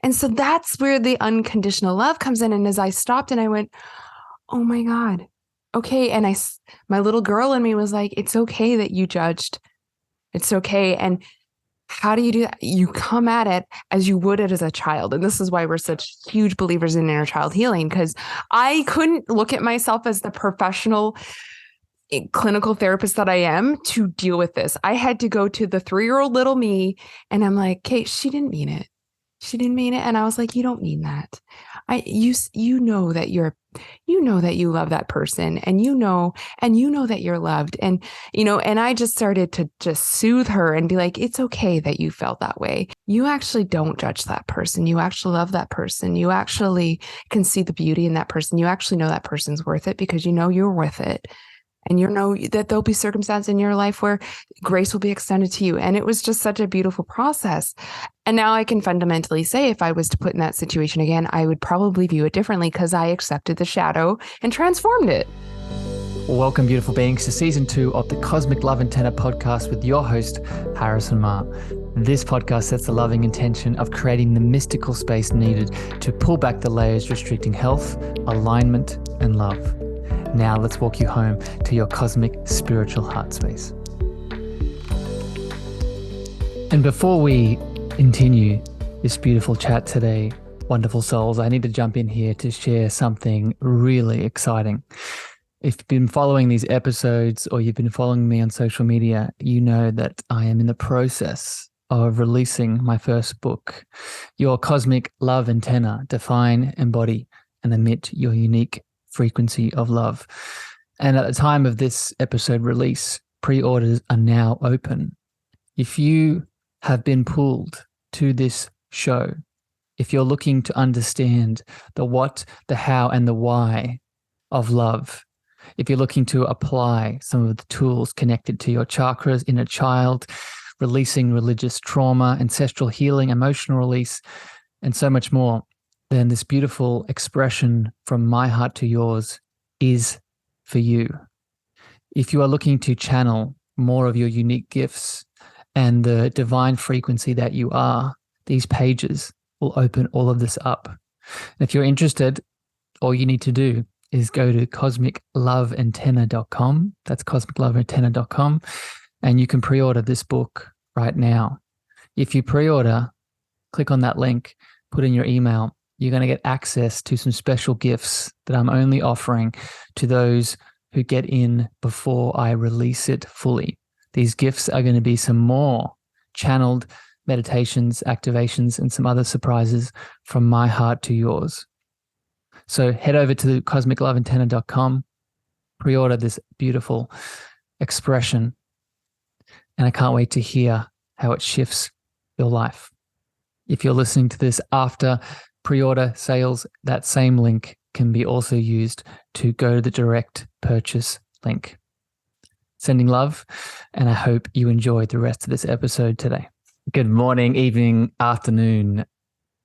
And so that's where the unconditional love comes in. And as I stopped and I went, oh my God, okay. And my little girl in me was like, it's okay that you judged. It's okay. And how do you do that? You come at it as you would it as a child. And this is why we're such huge believers in inner child healing, because I couldn't look at myself as the professional clinical therapist that I am to deal with this. I had to go to the 3-year-old little me. And I'm like, Kate, she didn't mean it. She didn't mean it. And I was like, you don't mean that. You know that you love that person, and you know that you're loved. And, and I just started to just soothe her and be like, it's okay that you felt that way. You actually don't judge that person. You actually love that person. You actually can see the beauty in that person. You actually know that person's worth it because you know you're worth it. And you know that there'll be circumstances in your life where grace will be extended to you. And it was just such a beautiful process. And now I can fundamentally say, if I was to put in that situation again, I would probably view it differently because I accepted the shadow and transformed it. Welcome, beautiful beings, to season 2 of the Cosmic Love Antenna podcast with your host, Harrison Ma. This podcast sets the loving intention of creating the mystical space needed to pull back the layers restricting health, alignment, and love. Now let's walk you home to your cosmic spiritual heart space. And before we continue this beautiful chat today, wonderful souls, I need to jump in here to share something really exciting. If you've been following these episodes or you've been following me on social media, you know that I am in the process of releasing my first book, Your Cosmic Love Antenna, Define, Embody, and Emit Your Unique Frequency of Love. And at the time of this episode release, pre-orders are now open. If you have been pulled to this show, if you're looking to understand the what, the how, and the why of love, if you're looking to apply some of the tools connected to your chakras, inner child, releasing religious trauma, ancestral healing, emotional release, and so much more, then this beautiful expression from my heart to yours is for you. If you are looking to channel more of your unique gifts and the divine frequency that you are, these pages will open all of this up. And if you're interested, all you need to do is go to cosmicloveantenna.com. That's cosmicloveantenna.com. And you can pre-order this book right now. If you pre-order, click on that link, put in your email, you're going to get access to some special gifts that I'm only offering to those who get in before I release it fully. These gifts are going to be some more channeled meditations, activations, and some other surprises from my heart to yours. So head over to cosmicloveantenna.com, pre-order this beautiful expression, and I can't wait to hear how it shifts your life. If you're listening to this after pre-order sales, that same link can be also used to go to the direct purchase link. Sending love, and I hope you enjoyed the rest of this episode today. Good morning, evening, afternoon,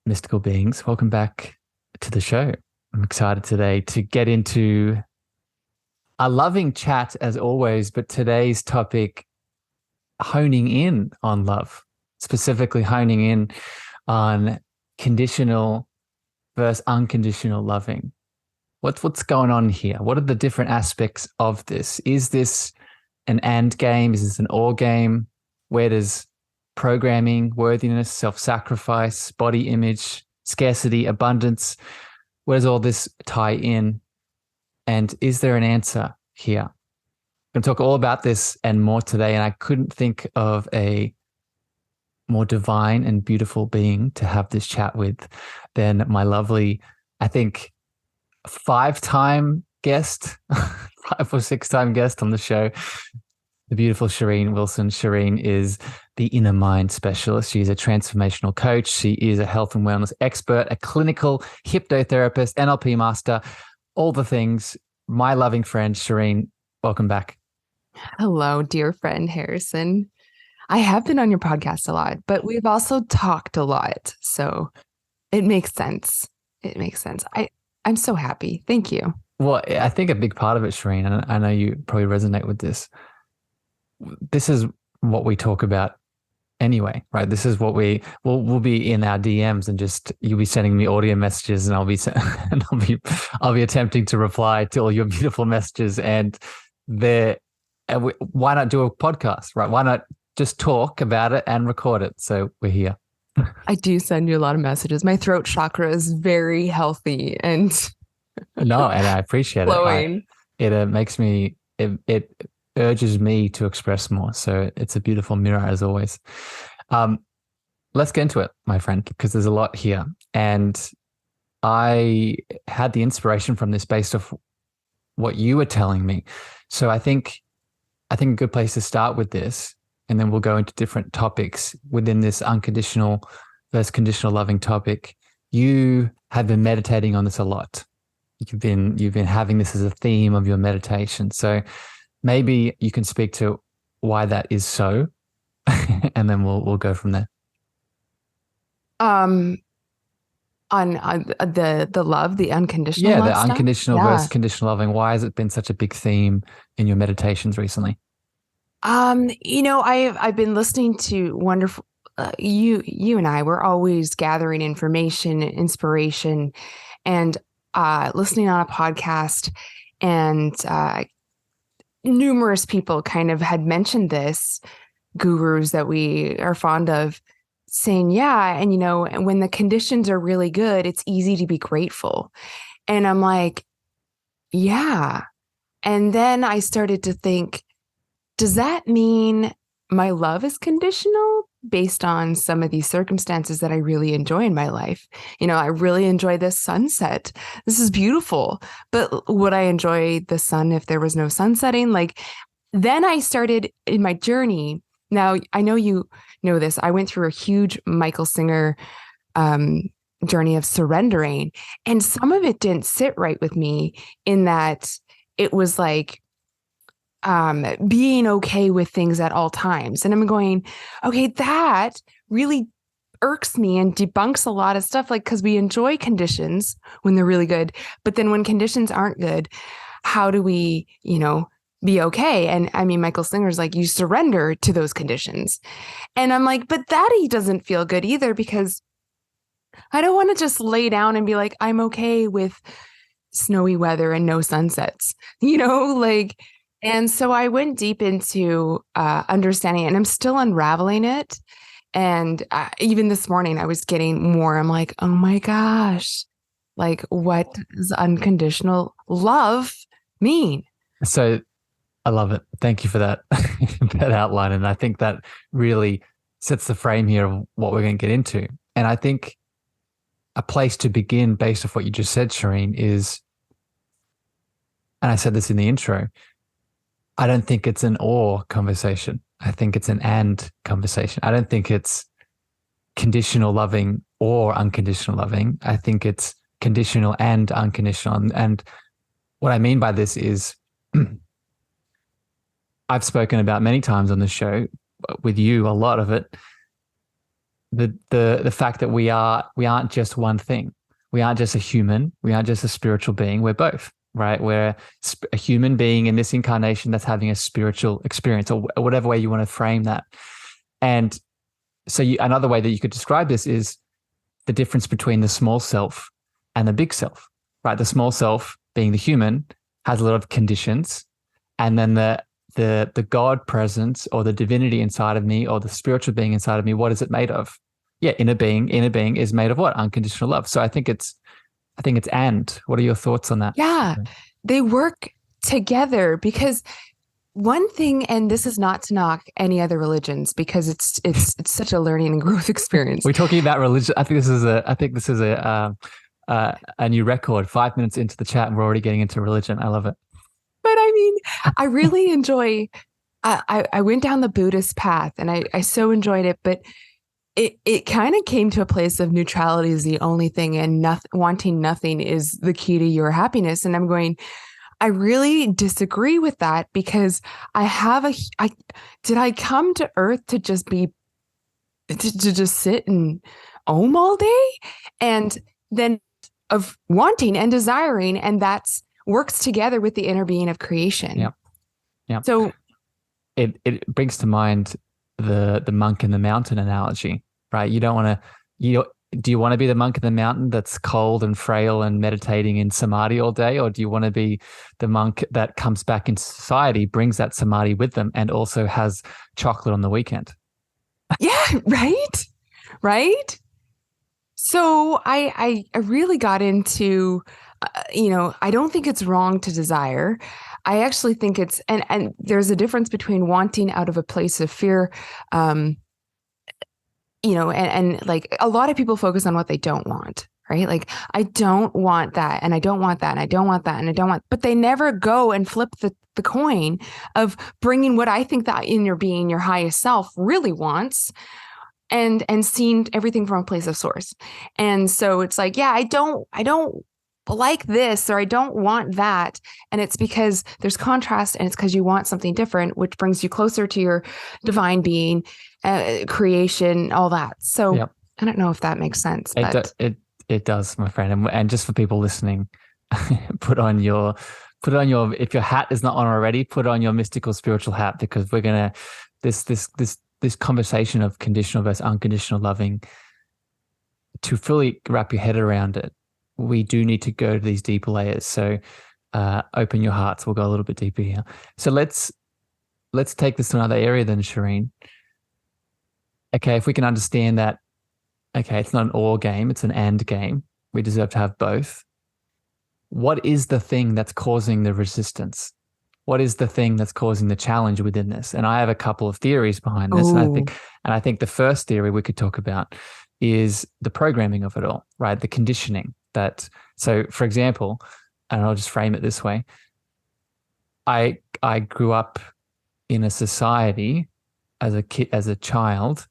mystical beings. Welcome back to the show. I'm excited today to get into a loving chat as always, but today's topic, honing in on love, specifically honing in on conditional versus unconditional loving. What's going on here? What are the different aspects of this? Is this an and game? Is this an or game? Where does programming, worthiness, self-sacrifice, body image, scarcity, abundance, where does all this tie in? And is there an answer here? I'm going to talk all about this and more today, and I couldn't think of a more divine and beautiful being to have this chat with than my lovely, I think, 5-time guest, 5 or 6-time guest on the show, the beautiful Sheryne Willson. Sheryne is the Innermind Specialist. She is a transformational coach. She is a health and wellness expert, a clinical hypnotherapist, NLP master, all the things. My loving friend, Sheryne, welcome back. Hello, dear friend Harrison. I have been on your podcast a lot, but we've also talked a lot. So it makes sense. It makes sense. I'm so happy. Thank you. Well, I think a big part of it, Sheryne, and I know you probably resonate with this. This is what we talk about anyway, right? This is what we'll be in our DMs, and just you'll be sending me audio messages, and I'll be attempting to reply to all your beautiful messages. And why not do a podcast, right? Why not just talk about it and record it? So we're here. I do send you a lot of messages. My throat chakra is very healthy and no, and I appreciate flowing. It makes me it urges me to express more. So it's a beautiful mirror as always. Let's get into it, my friend, because there's a lot here. And I had the inspiration from this based off what you were telling me. So I think a good place to start with this, and then we'll go into different topics within this unconditional versus conditional loving topic. You have been meditating on this a lot. You've been having this as a theme of your meditation. So maybe you can speak to why that is so, and then we'll go from there. On the love, the unconditional love the stuff? Unconditional versus conditional loving. Why has it been such a big theme in your meditations recently? I've been listening to wonderful. You and I were always gathering information, inspiration, and listening on a podcast, and numerous people kind of had mentioned this, gurus that we are fond of, saying, yeah, and when the conditions are really good, it's easy to be grateful. And I'm like, yeah. And then I started to think, does that mean my love is conditional based on some of these circumstances that I really enjoy in my life? I really enjoy this sunset. This is beautiful. But would I enjoy the sun if there was no sun setting? Then I started in my journey. Now, I know you know this. I went through a huge Michael Singer journey of surrendering, and some of it didn't sit right with me, in that it was like being okay with things at all times. And I'm going, okay, that really irks me and debunks a lot of stuff, because we enjoy conditions when they're really good. But then when conditions aren't good, how do we, be okay? And I mean, Michael Singer's like, you surrender to those conditions. And I'm like, but that doesn't feel good either, because I don't want to just lay down and be like, I'm okay with snowy weather and no sunsets, and so I went deep into understanding, and I'm still unraveling it. And even this morning I was getting more. I'm like, oh my gosh, what does unconditional love mean? So I love it. Thank you for that, that outline. And I think that really sets the frame here of what we're going to get into. And I think a place to begin based off what you just said, Sheryne, is, and I said this in the intro, I don't think it's an or conversation. I think it's an and conversation. I don't think it's conditional loving or unconditional loving. I think it's conditional and unconditional. And what I mean by this is, I've spoken about many times on the show with you, a lot of it, the fact that we aren't just one thing. We aren't just a human. We aren't just a spiritual being. We're both. Right? We're a human being in this incarnation that's having a spiritual experience, or whatever way you want to frame that. And so another way that you could describe this is the difference between the small self and the big self, right? The small self, being the human, has a lot of conditions. And then the God presence, or the divinity inside of me, or the spiritual being inside of me, what is it made of? Yeah, inner being is made of what? Unconditional love. So I think it's and. What are your thoughts on that? Yeah, they work together, because one thing, and this is not to knock any other religions, because it's such a learning and growth experience. We're talking about religion. I think this is a new record. 5 minutes into the chat and we're already getting into religion. I love it. But I mean, I really enjoy, I went down the Buddhist path, and I so enjoyed it, but it kind of came to a place of neutrality is the only thing, and wanting nothing is the key to your happiness. And I'm going, I really disagree with that, because did I come to earth to just to just sit and ohm all day? And then of wanting and desiring, and that's works together with the inner being of creation. Yeah. So it brings to mind the monk in the mountain analogy, right? You don't want to, do you want to be the monk in the mountain that's cold and frail and meditating in samadhi all day? Or do you want to be the monk that comes back in society, brings that samadhi with them, and also has chocolate on the weekend? Yeah, right? Right? So I really got into, I don't think it's wrong to desire. I actually think it's, and there's a difference between wanting out of a place of fear, and like a lot of people focus on what they don't want, right? Like, I don't want that, and I don't want that, and I don't want that, and I don't want, but they never go and flip the coin of bringing what I think that inner being, your highest self, really wants, and seeing everything from a place of source. And so it's like, yeah, I don't like this, or I don't want that. And it's because there's contrast, and it's because you want something different, which brings you closer to your divine being, creation, all that. So yep. I don't know if that makes sense. It does, my friend. And just for people listening, put on your, if your hat is not on already, put on your mystical spiritual hat, because we're going to, this conversation of conditional versus unconditional loving, to fully wrap your head around it, we do need to go to these deeper layers. So open your hearts. We'll go a little bit deeper here. So let's take this to another area then, Sheryne. Okay, if we can understand that, okay, it's not an or game, it's an and game. We deserve to have both. What is the thing that's causing the resistance? What is the thing that's causing the challenge within this? And I have a couple of theories behind this. And I think the first theory we could talk about is the programming of it all, right? The conditioning that, so for example, and I'll just frame it this way. I grew up in a society as a kid, as a child,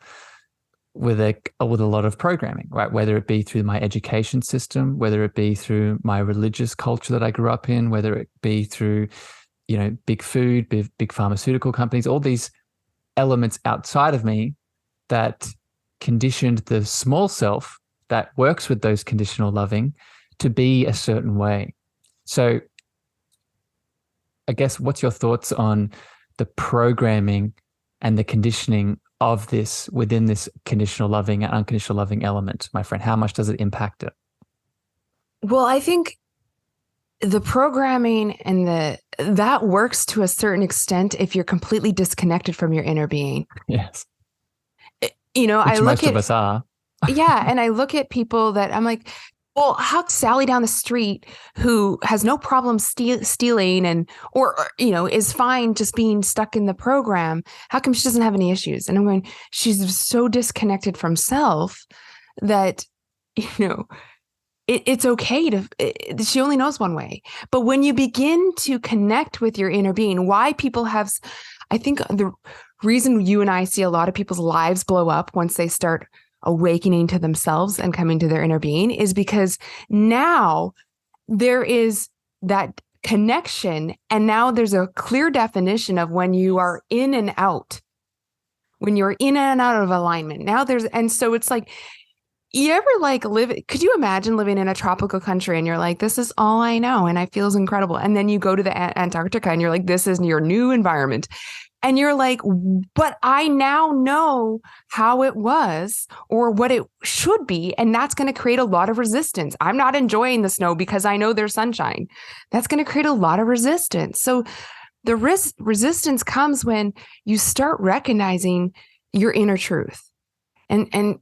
with a lot of programming, right? Whether it be through my education system, whether it be through my religious culture that I grew up in, whether it be through, big food, big pharmaceutical companies, all these elements outside of me that conditioned the small self that works with those conditional loving to be a certain way. So I guess, what's your thoughts on the programming and the conditioning of this within this conditional loving and unconditional loving element, my friend? How much does it impact it? Well, I think the programming and that works to a certain extent if you're completely disconnected from your inner being. Yes. Which I look most of us are. Yeah. And I look at people that I'm like, well, how Sally down the street, who has no problem stealing or is fine just being stuck in the program, how come she doesn't have any issues? And I'm going, she's so disconnected from self that, it's okay she only knows one way. But when you begin to connect with your inner being, why people I think the reason you and I see a lot of people's lives blow up once they start awakening to themselves and coming to their inner being is because now there is that connection. And now there's a clear definition of when you are in and out, when you're in and out of alignment. Now and so it's like, you ever could you imagine living in a tropical country and you're like, this is all I know and I feels incredible. And then you go to the Antarctica and you're like, this is your new environment. And you're like, but I now know how it was or what it should be. And that's going to create a lot of resistance. I'm not enjoying the snow because I know there's sunshine. That's going to create a lot of resistance. So the resistance comes when you start recognizing your inner truth. And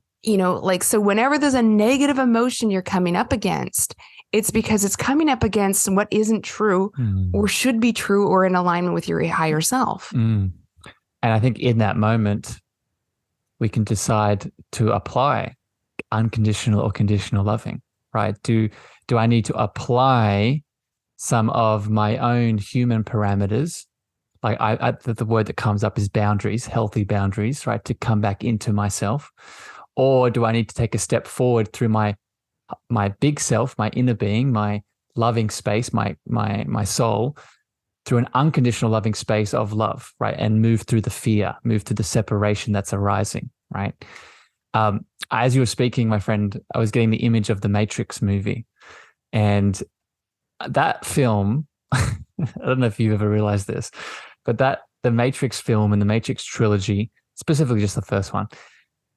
so whenever there's a negative emotion you're coming up against, it's because it's coming up against what isn't true or should be true or in alignment with your higher self. And I think in that moment, we can decide to apply unconditional or conditional loving, right? Do I need to apply some of my own human parameters? Like the word that comes up is boundaries, healthy boundaries, right? To come back into myself. Or do I need to take a step forward through my big self, my inner being, my loving space, my soul, through an unconditional loving space of love, right? And move through the fear, move through the separation that's arising, right? As you were speaking, my friend, I was getting the image of the Matrix movie. And that film, I don't know if you've ever realized this, but the Matrix film and the Matrix trilogy specifically just the first one,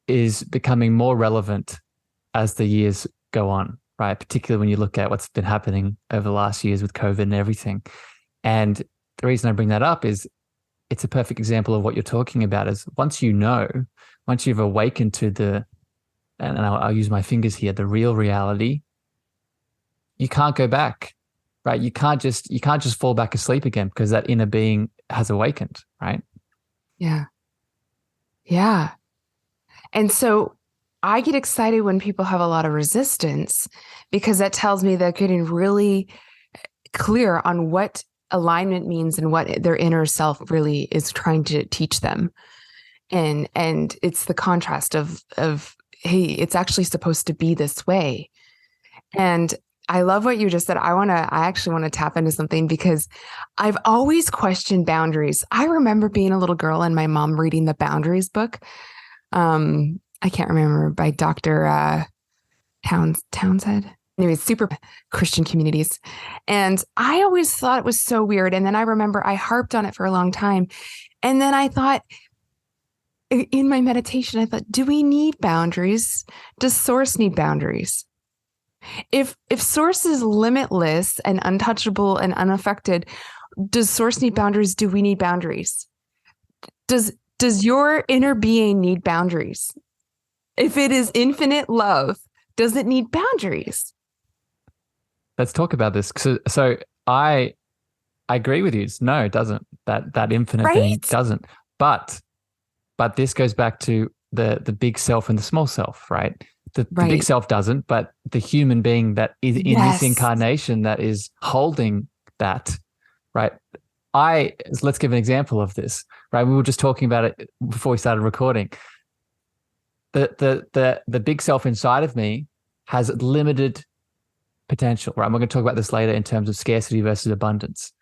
is becoming more relevant as the years go on, right? Particularly when you look at what's been happening over the last years with COVID and everything. And the reason I bring that up is it's a perfect example of what you're talking about. Is once you've awakened to and I'll use my fingers here, the real reality, you can't go back, right? You can't just fall back asleep again because that inner being has awakened, right? Yeah. Yeah. And so I get excited when people have a lot of resistance, because that tells me they're getting really clear on what alignment means and what their inner self really is trying to teach them. And it's the contrast of, hey, it's actually supposed to be this way. And I love what you just said. I actually want to tap into something, because I've always questioned boundaries. I remember being a little girl and my mom reading the Boundaries book. I can't remember, by Dr. Townsend. Anyways, super Christian communities. And I always thought it was so weird. And then I remember I harped on it for a long time. And then I thought, in my meditation, I thought, do we need boundaries? Does Source need boundaries? If Source is limitless and untouchable and unaffected, does Source need boundaries? Do we need boundaries? Does your inner being need boundaries? If it is infinite love, does it need boundaries? Let's talk about this. So I agree with you. No, it doesn't. That infinite being doesn't. But this goes back to the big self and the small self, right? The big self doesn't, but the human being that is in this incarnation that is holding that, right? Let's give an example of this, right? We were just talking about it before we started recording. The big self inside of me has limited potential, right? We're going to talk about this later in terms of scarcity versus abundance.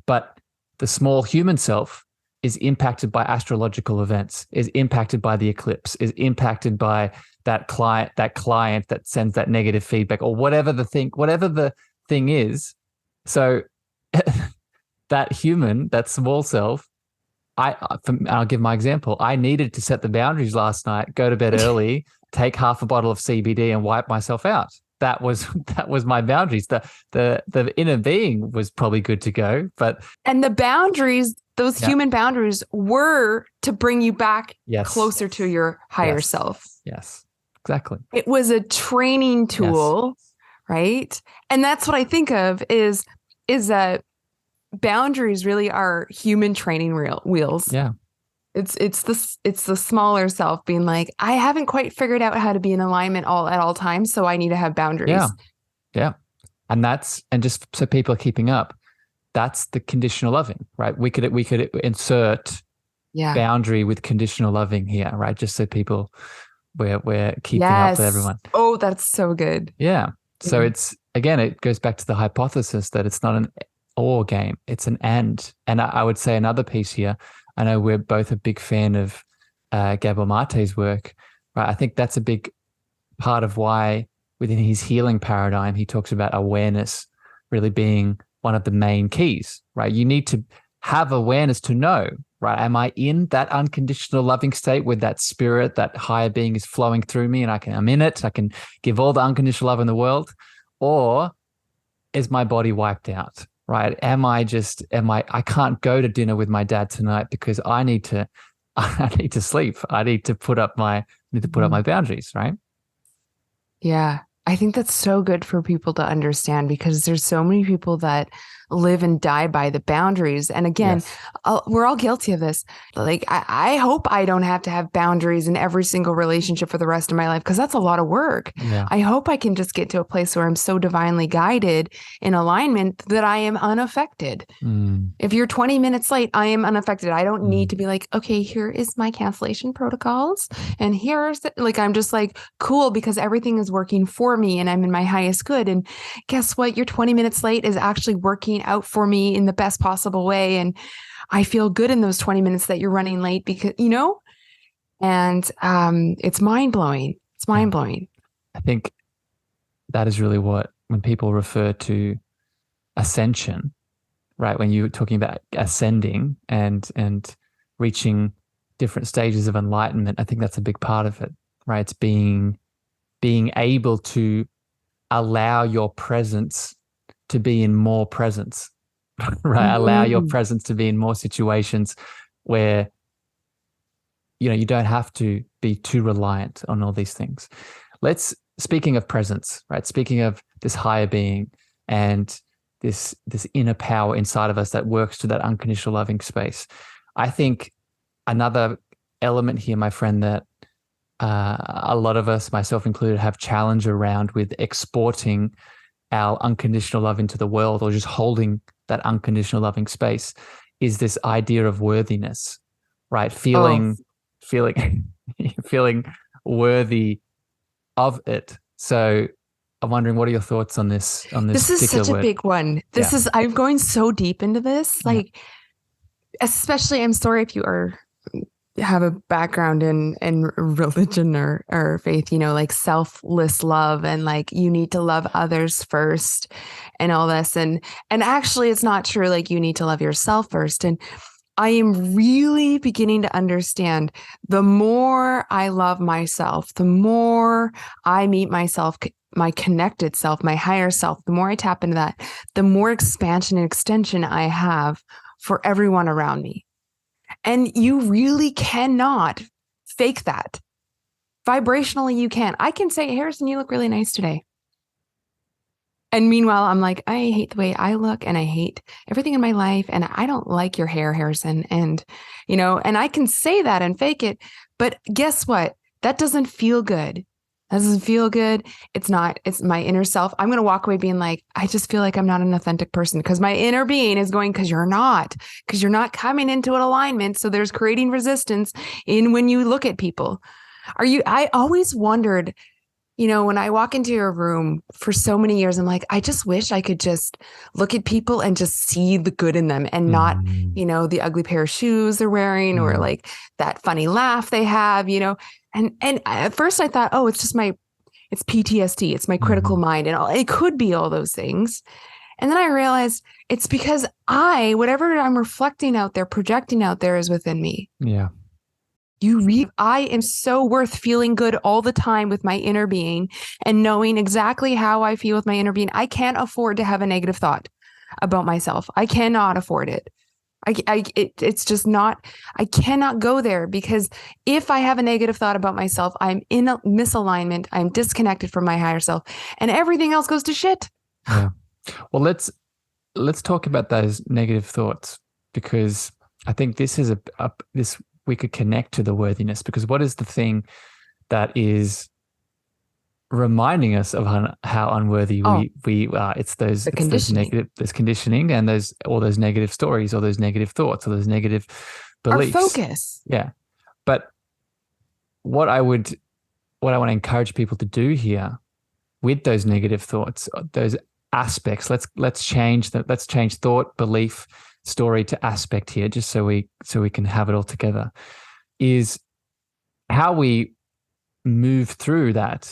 But the small human self is impacted by astrological events, is impacted by the eclipse, is impacted by that client that sends that negative feedback, or whatever the thing is. So that human, that small self, I'll give my example. I needed to set the boundaries last night, go to bed early, take half a bottle of CBD and wipe myself out. That was my boundaries. The inner being was probably good to go, and the boundaries, those human boundaries, were to bring you back closer to your higher self. Yes, exactly. It was a training tool, right? And that's what I think of is that boundaries really are human training wheels. Yeah. It's the smaller self being like, I haven't quite figured out how to be in alignment at all times, so I need to have boundaries. Yeah. And just so people are keeping up, that's the conditional loving, right? We could insert boundary with conditional loving here, right? Just so people we're keeping up with everyone. Oh, that's so good. Yeah. So it's, again, it goes back to the hypothesis that it's not an or game, it's an and. And I would say another piece here, I know we're both a big fan of Gabor Mate's work, right? I think that's a big part of why within his healing paradigm, he talks about awareness really being one of the main keys, right? You need to have awareness to know, right? Am I in that unconditional loving state where that spirit, that higher being is flowing through me and I'm in it, I can give all the unconditional love in the world? Or is my body wiped out? Right? I can't go to dinner with my dad tonight because I need to sleep. I need to put up my boundaries, right? Yeah. I think that's so good for people to understand, because there's so many people that live and die by the boundaries. And again, we're all guilty of this. Like, I hope I don't have to have boundaries in every single relationship for the rest of my life, because that's a lot of work. Yeah. I hope I can just get to a place where I'm so divinely guided in alignment that I am unaffected. If you're 20 minutes late, I am unaffected. I don't need to be like, okay, here is my cancellation protocols. And I'm just like, cool, because everything is working for me and I'm in my highest good. And guess what? Your 20 minutes late is actually working out for me in the best possible way. And I feel good in those 20 minutes that you're running late, because, and it's mind blowing. It's mind blowing. I think that is really when people refer to ascension, right? When you're talking about ascending and reaching different stages of enlightenment. I think that's a big part of it, right? It's being able to allow your presence to be in more presence, right? Allow your presence to be in more situations where, you don't have to be too reliant on all these things. Speaking of presence, right? Speaking of this higher being and this inner power inside of us that works to that unconditional loving space. I think another element here, my friend, that a lot of us, myself included, have challenge around with exporting our unconditional love into the world, or just holding that unconditional loving space, is this idea of worthiness, right? Feeling worthy of it. So I'm wondering, what are your thoughts on this? This is such a big one. I'm going so deep into this, especially, I'm sorry if you have a background in religion or faith, like selfless love, and like you need to love others first and all this. And actually it's not true. Like, you need to love yourself first. And I am really beginning to understand, the more I love myself, the more I meet myself, my connected self, my higher self, the more I tap into that, the more expansion and extension I have for everyone around me. And you really cannot fake that. Vibrationally, you can. I can say, Harrison, you look really nice today. And meanwhile, I'm like, I hate the way I look, and I hate everything in my life, and I don't like your hair, Harrison. And, and I can say that and fake it. But guess what? That doesn't feel good. That doesn't feel good. It's not. It's my inner self. I'm going to walk away being like, I just feel like I'm not an authentic person, because my inner being is going, because you're not coming into an alignment. So there's creating resistance in when you look at people. I always wondered, when I walk into your room for so many years, I'm like, I just wish I could just look at people and just see the good in them, and not, the ugly pair of shoes they're wearing, or like that funny laugh they have, And at first I thought, oh, it's PTSD. It's my critical mind, and it could be all those things. And then I realized it's because whatever I'm reflecting out there, projecting out there, is within me. Yeah. I am so worth feeling good all the time with my inner being, and knowing exactly how I feel with my inner being. I can't afford to have a negative thought about myself. I cannot afford it. It's just not, I cannot go there, because if I have a negative thought about myself, I'm in a misalignment. I'm disconnected from my higher self, and everything else goes to shit. Yeah. Well, let's talk about those negative thoughts, because I think this is we could connect to the worthiness, because what is the thing that is reminding us of how unworthy we are? It's those negative, there's conditioning, and all those negative stories, or those negative thoughts, or those negative beliefs. Our focus. Yeah. But what I want to encourage people to do here with those negative thoughts, those aspects, let's change thought, belief, story to aspect here, just so we can have it all together, is how we move through that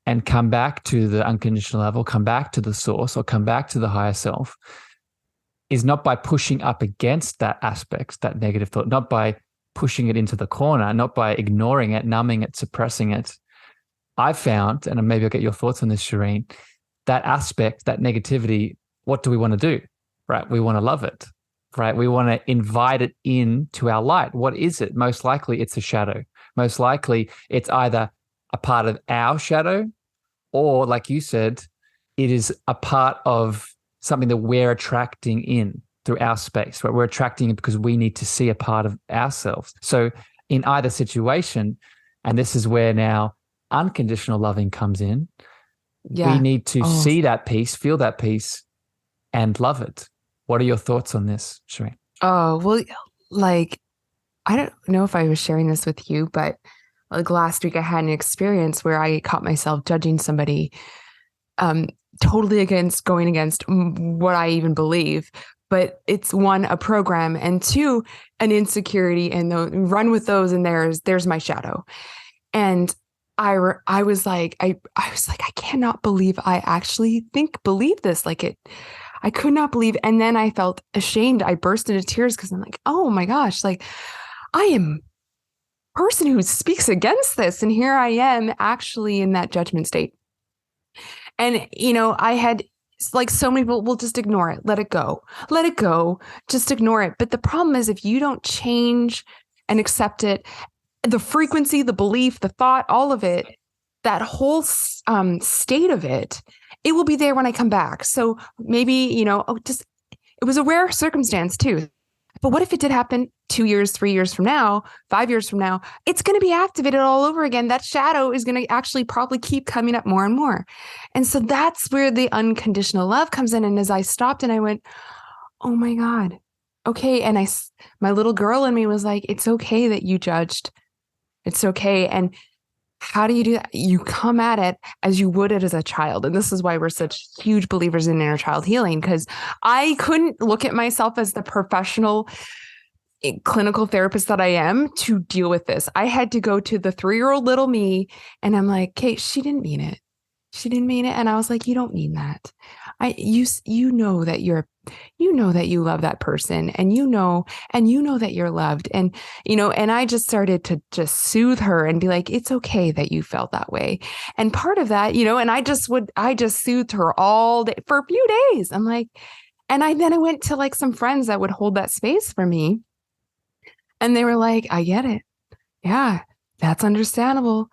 and come back to the unconditional level, come back to the source, or come back to the higher self, is not by pushing up against that aspect, that negative thought, not by pushing it into the corner, not by ignoring it, numbing it, suppressing it. I've found, and maybe I'll get your thoughts on this, Sheryne, that aspect, that negativity, what do we want to do? Right? We want to love it. Right? We want to invite it into our light. What is it? Most likely it's a shadow. Most likely it's either a part of our shadow, or, like you said, it is a part of something that we're attracting in through our space, right? We're attracting it because we need to see a part of ourselves. So in either situation, and this is where now unconditional loving comes in, we need to see that piece, feel that piece, and love it. What are your thoughts on this, Sheryne? Oh, well, like, I don't know if I was sharing this with you, but like last week I had an experience where I caught myself judging somebody totally going against what I even believe. But it's one, a program, and two, an insecurity, and run with those. And there's my shadow. And I was like, I cannot believe I actually believe this. I could not believe. And then I felt ashamed. I burst into tears, because I'm like, oh my gosh, like I am person who speaks against this. And here I am actually in that judgment state. And, I had like so many people will just ignore it, let it go, just ignore it. But the problem is if you don't change and accept it, the frequency, the belief, the thought, all of it, that whole state of it, it will be there when I come back. So maybe, it was a rare circumstance too. But what if it did happen 2 years, 3 years from now, 5 years from now? It's going to be activated all over again. That shadow is going to actually probably keep coming up more and more. And so that's where the unconditional love comes in. And as I stopped and I went, oh my God, okay. And my little girl in me was like, it's okay that you judged. It's okay. And how do you do that? You come at it as you would it as a child. And this is why we're such huge believers in inner child healing, because I couldn't look at myself as the professional clinical therapist that I am to deal with this. I had to go to the 3-year-old little me and I'm like, Kate, she didn't mean it. She didn't mean it. And I was like, you don't mean that. You know that you love that person and you know that you're loved. And, and I just started to just soothe her and be like, it's okay that you felt that way. And part of that, and I just soothed her all day for a few days. I'm like, and then I went to like some friends that would hold that space for me. And they were like, I get it. Yeah, that's understandable.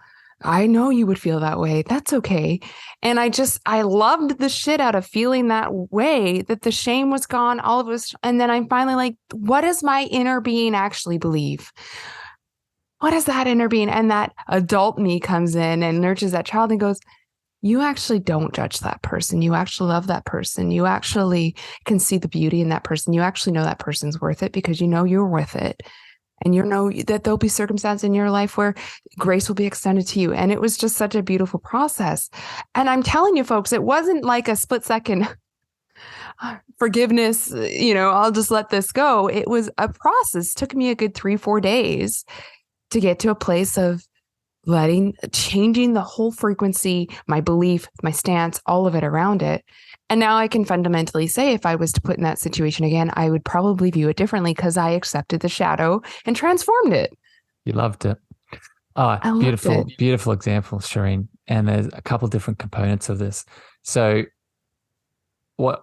I know you would feel that way. That's okay. And I loved the shit out of feeling that way, that the shame was gone, all of us. And then I'm finally like, what does my inner being actually believe? What is that inner being? And that adult me comes in and nurtures that child and goes, you actually don't judge that person. You actually love that person. You actually can see the beauty in that person. You actually know that person's worth it because you know you're worth it. And you know that there'll be circumstances in your life where grace will be extended to you. And it was just such a beautiful process. And I'm telling you, folks, it wasn't like a split second forgiveness, I'll just let this go. It was a process. It took me a good 3-4 days to get to a place of changing the whole frequency, my belief, my stance, all of it around it. And now I can fundamentally say if I was to put in that situation again, I would probably view it differently because I accepted the shadow and transformed it. You loved it. Oh, beautiful, beautiful example, Sheryne. And there's a couple of different components of this. So what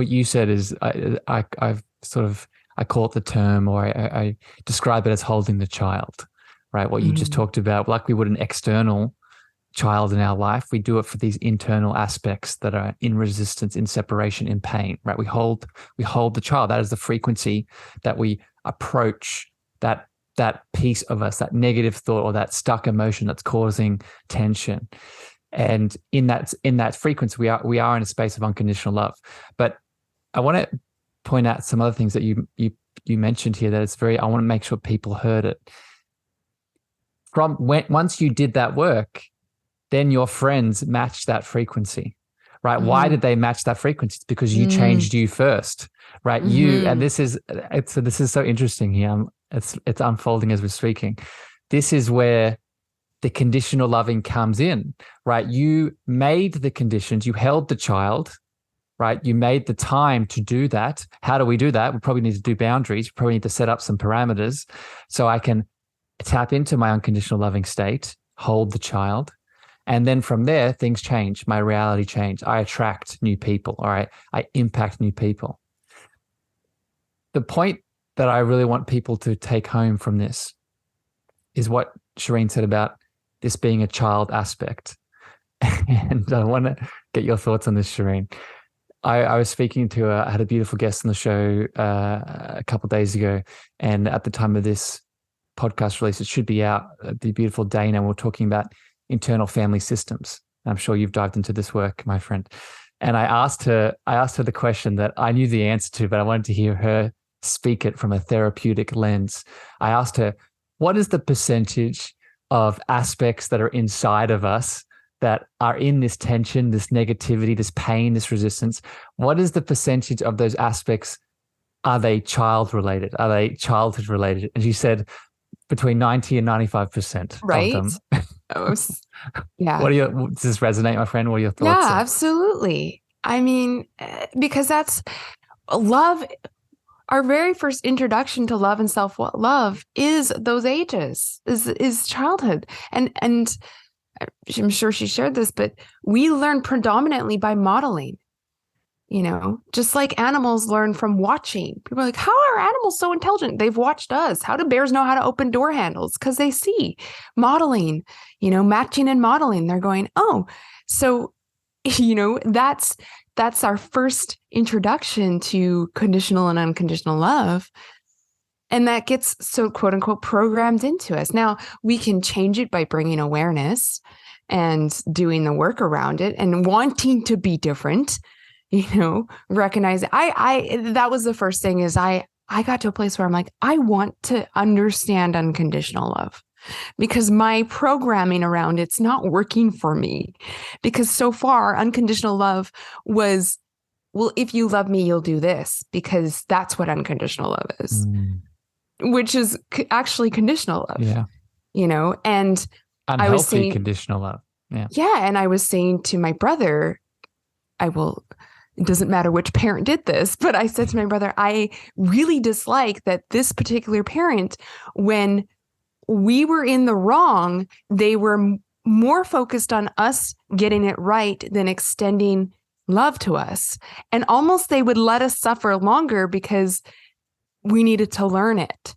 you said is I've sort of, I call it the term, or I describe it as holding the child, right? What you just talked about, like we would an external child in our life, we do it for these internal aspects that are in resistance, in separation, in pain, right? We hold the child. That is the frequency that we approach that piece of us, that negative thought or that stuck emotion that's causing tension. And in that frequency, we are in a space of unconditional love. But I want to point out some other things that you mentioned here that I want to make sure people heard it. Once you did that work, then your friends matched that frequency, right? Why did they match that frequency? It's because you changed you first, right? And this is so interesting here. It's unfolding as we're speaking. This is where the conditional loving comes in, right? You made the conditions, you held the child, right? You made the time to do that. How do we do that? We probably need to do boundaries. We probably need to set up some parameters so I can tap into my unconditional loving state, hold the child. And then from there, things change. My reality changed. I attract new people. All right. I impact new people. The point that I really want people to take home from this is what Sheryne said about this being a child aspect. And I want to get your thoughts on this, Sheryne. I was speaking to I had a beautiful guest on the show a couple of days ago. And at the time of this podcast release, it should be out, the beautiful Dana. We're talking about internal family systems. I'm sure you've dived into this work, my friend. And I asked her the question that I knew the answer to, but I wanted to hear her speak it from a therapeutic lens. I asked her, what is the percentage of aspects that are inside of us that are in this tension, this negativity, this pain, this resistance? What is the percentage of those aspects? Are they child related? Are they childhood related? And she said between 90 and 95% right? of them. Yeah. Does this resonate, my friend? What are your thoughts? Yeah, absolutely. I mean, because that's love. our very first introduction to love and self-love is those ages, is childhood. And I'm sure she shared this, but we learn predominantly by modeling, just like animals learn from watching. People are like, how are animals so intelligent? They've watched us. How do bears know how to open door handles? Because they see modeling, matching and modeling. They're going, oh, so, that's our first introduction to conditional and unconditional love. And that gets so quote unquote programmed into us. Now we can change it by bringing awareness and doing the work around it and wanting to be different, recognize that was the first thing is I got to a place where I'm like, I want to understand unconditional love because my programming around it's not working for me. Because so far unconditional love was, well, if you love me, you'll do this, because that's what unconditional love is. Which is actually conditional love, and unhealthy I was saying conditional love. Yeah. Yeah. And I was saying to my brother, it doesn't matter which parent did this, but I said to my brother, I really dislike that this particular parent, when we were in the wrong, they were more focused on us getting it right than extending love to us. And almost they would let us suffer longer because we needed to learn it.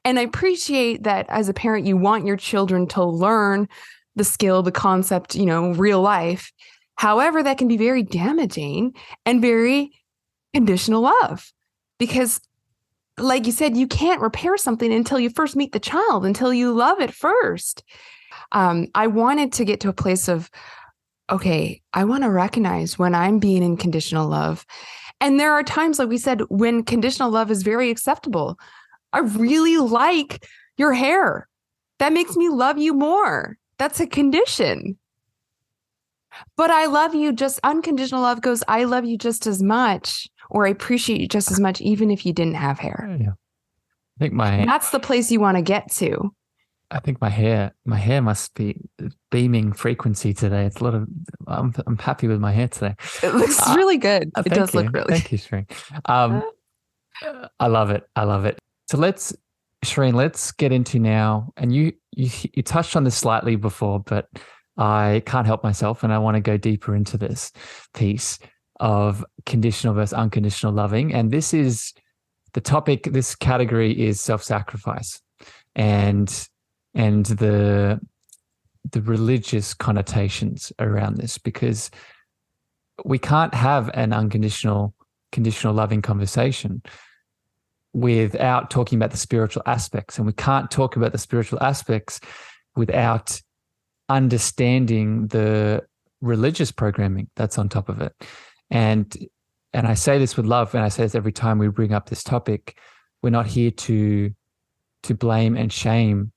And I appreciate that as a parent, you want your children to learn the skill, the concept, real life. However, that can be very damaging and very conditional love, because like you said, you can't repair something until you first meet the child, until you love it first. I wanted to get to a place of, okay, I want to recognize when I'm being in conditional love. And there are times, like we said, when conditional love is very acceptable. I really like your hair. That makes me love you more. That's a condition. But I love you just, unconditional love goes, I love you just as much, or I appreciate you just as much, even if you didn't have hair. Yeah. I think that's the place you want to get to. I think my hair must be beaming frequency today. It's a lot of, I'm happy with my hair today. It looks really good. It does look really good. Thank you, Sheryne. I love it. So Sheryne, let's get into now. And you touched on this slightly before, but I can't help myself. And I want to go deeper into this piece of conditional versus unconditional loving. And this is the topic, this category is self-sacrifice and the religious connotations around this, because we can't have an conditional loving conversation without talking about the spiritual aspects. And we can't talk about the spiritual aspects without understanding the religious programming that's on top of it. And I say this with love, and I say this every time we bring up this topic. We're not here to blame and shame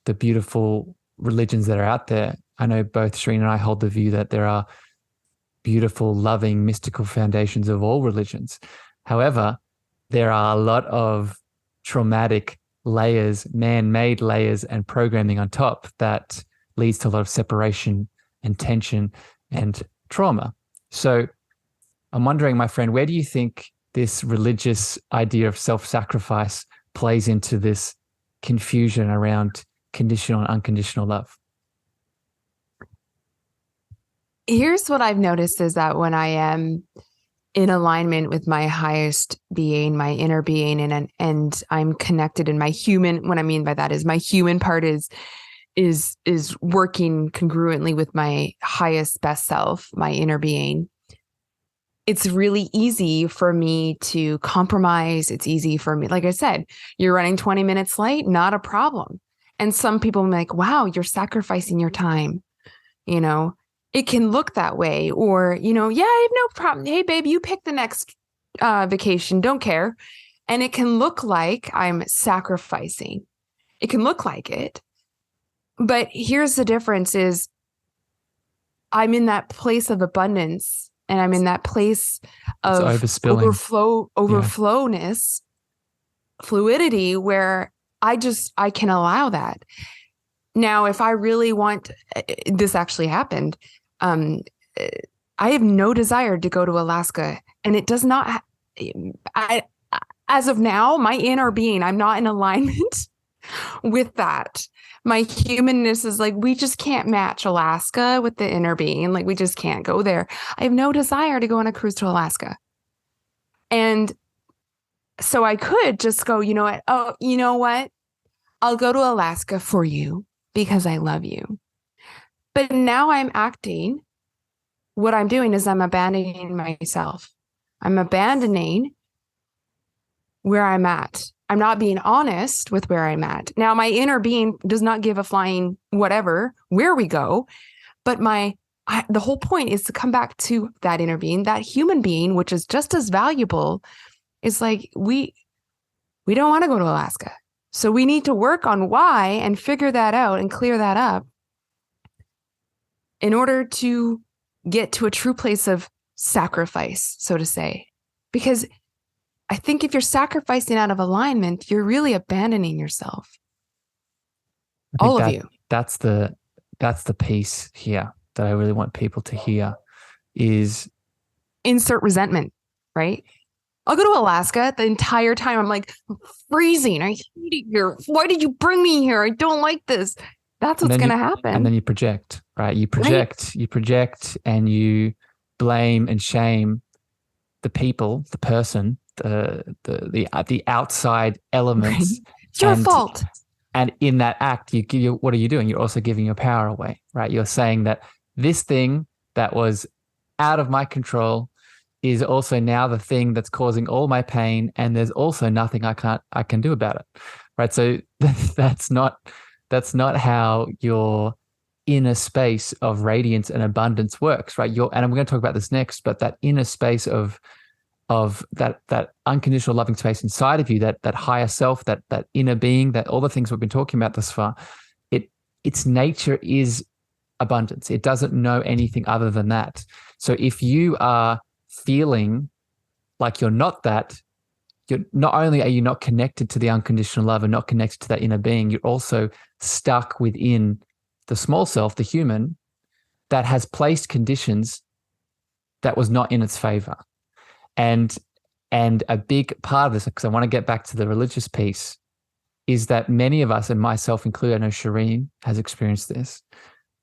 the beautiful religions that are out there. I know both Sheryne and I hold the view that there are beautiful, loving, mystical foundations of all religions. However, there are a lot of traumatic layers, man-made layers and programming on top that leads to a lot of separation and tension and trauma. So I'm wondering, my friend, where do you think this religious idea of self-sacrifice plays into this confusion around conditional and unconditional love? Here's what I've noticed is that when I am in alignment with my highest being, my inner being, and I'm connected in my human, what I mean by that is my human part is working congruently with my highest best self, my inner being. It's really easy for me to compromise. It's easy for me. Like I said, you're running 20 minutes late, not a problem. And some people are like, wow, you're sacrificing your time. It can look that way. Or, yeah, I have no problem. Hey, babe, you pick the next vacation. Don't care. And it can look like I'm sacrificing. It can look like it. But here's the difference is I'm in that place of abundance, and I'm in that place of overflowness, fluidity, where I can allow that. Now, if I really want, this actually happened. I have no desire to go to Alaska, and it does not, as of now, my inner being, I'm not in alignment with that. My humanness is like, we just can't match Alaska with the inner being. Like, we just can't go there. I have no desire to go on a cruise to Alaska. And so I could just go, you know what? Oh, you know what? I'll go to Alaska for you because I love you. But now I'm acting. What I'm doing is I'm abandoning myself. I'm abandoning where I'm at. I'm not being honest with where I'm at. Now, my inner being does not give a flying whatever where we go, but the whole point is to come back to that inner being, that human being, which is just as valuable. Is like, we don't want to go to Alaska. So we need to work on why and figure that out and clear that up in order to get to a true place of sacrifice, so to say. Because I think if you're sacrificing out of alignment, you're really abandoning yourself. All of you. That's the piece here that I really want people to hear is insert resentment, right? I'll go to Alaska. The entire time I'm like, I'm freezing. I hate it here. Why did you bring me here? I don't like this. That's what's going to happen. And then you project, right? You project and you blame and shame the people, the person, the outside elements. Right. It's your fault. And in that act, what are you doing? You're also giving your power away, right? You're saying that this thing that was out of my control is also now the thing that's causing all my pain, and there's also nothing I can do about it, right? So that's not how your inner space of radiance and abundance works, right? And I'm going to talk about this next, but that inner space of that unconditional loving space inside of you, that higher self, that inner being, that all the things we've been talking about thus far, its nature is abundance. It doesn't know anything other than that. So if you are feeling like you're not that, not only are you not connected to the unconditional love and not connected to that inner being, you're also stuck within the small self, the human, that has placed conditions that was not in its favor. And a big part of this, because I want to get back to the religious piece, is that many of us, and myself included, I know Sheryne has experienced this,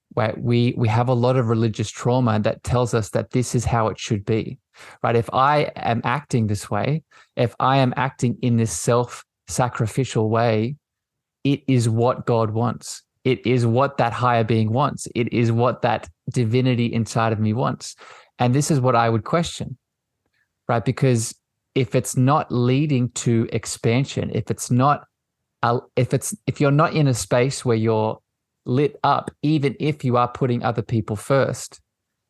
where we have a lot of religious trauma that tells us that this is how it should be, right? If I am acting this way, if I am acting in this self-sacrificial way, it is what God wants. It is what that higher being wants. It is what that divinity inside of me wants. And this is what I would question, right? Because if it's not leading to expansion, if you're not in a space where you're lit up, even if you are putting other people first,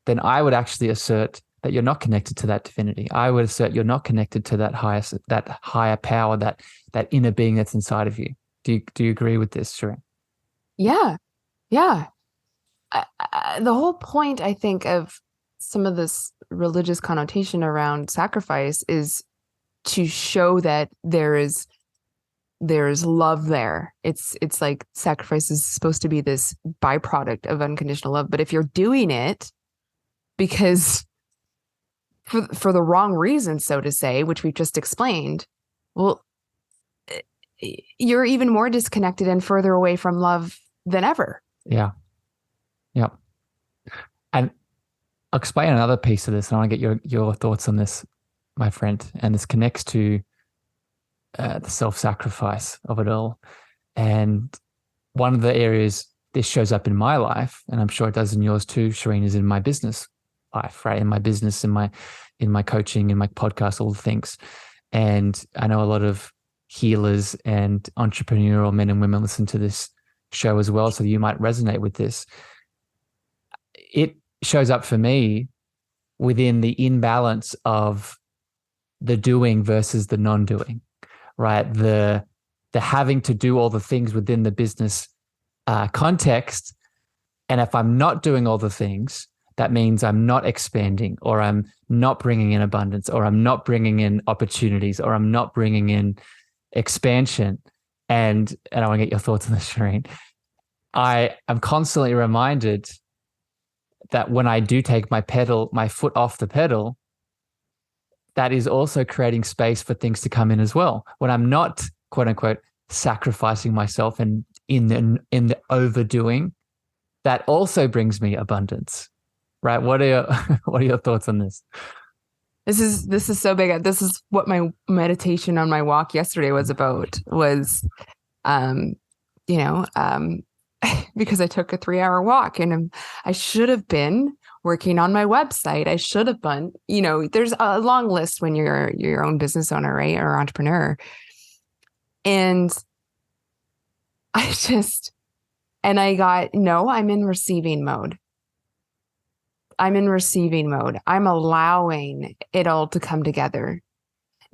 then I would actually assert that you're not connected to that divinity. I would assert you're not connected to that higher power, that inner being that's inside of you. Do you agree with this, Sheryne? Yeah. The whole point, I think, of some of this religious connotation around sacrifice is to show that there is love there. It's like sacrifice is supposed to be this byproduct of unconditional love. But if you're doing it because for the wrong reason, so to say, which we've just explained, well, you're even more disconnected and further away from love than ever. Yeah. And I'll explain another piece of this, and I want to get your thoughts on this, my friend. And this connects to the self-sacrifice of it all. And one of the areas this shows up in my life, and I'm sure it does in yours too, Sheryne, is in my business life, right? In my business, in my coaching, in my podcast, all the things. And I know a lot of healers and entrepreneurial men and women listen to this show as well, so you might resonate with this. It shows up for me within the imbalance of the doing versus the non-doing, right? The having to do all the things within the business context. And if I'm not doing all the things, that means I'm not expanding, or I'm not bringing in abundance, or I'm not bringing in opportunities, or I'm not bringing in expansion. And I want to get your thoughts on this, Sheryne. I am constantly reminded that when I do take my foot off the pedal, that is also creating space for things to come in as well. When I'm not, quote unquote, sacrificing myself and in the overdoing, that also brings me abundance. Right? What are your thoughts on this? This is so big. This is what my meditation on my walk yesterday was about, was because I took a 3-hour walk, and I should have been working on my website. I should have been, there's a long list when you're your own business owner, right? Or entrepreneur. And I'm in receiving mode. I'm allowing it all to come together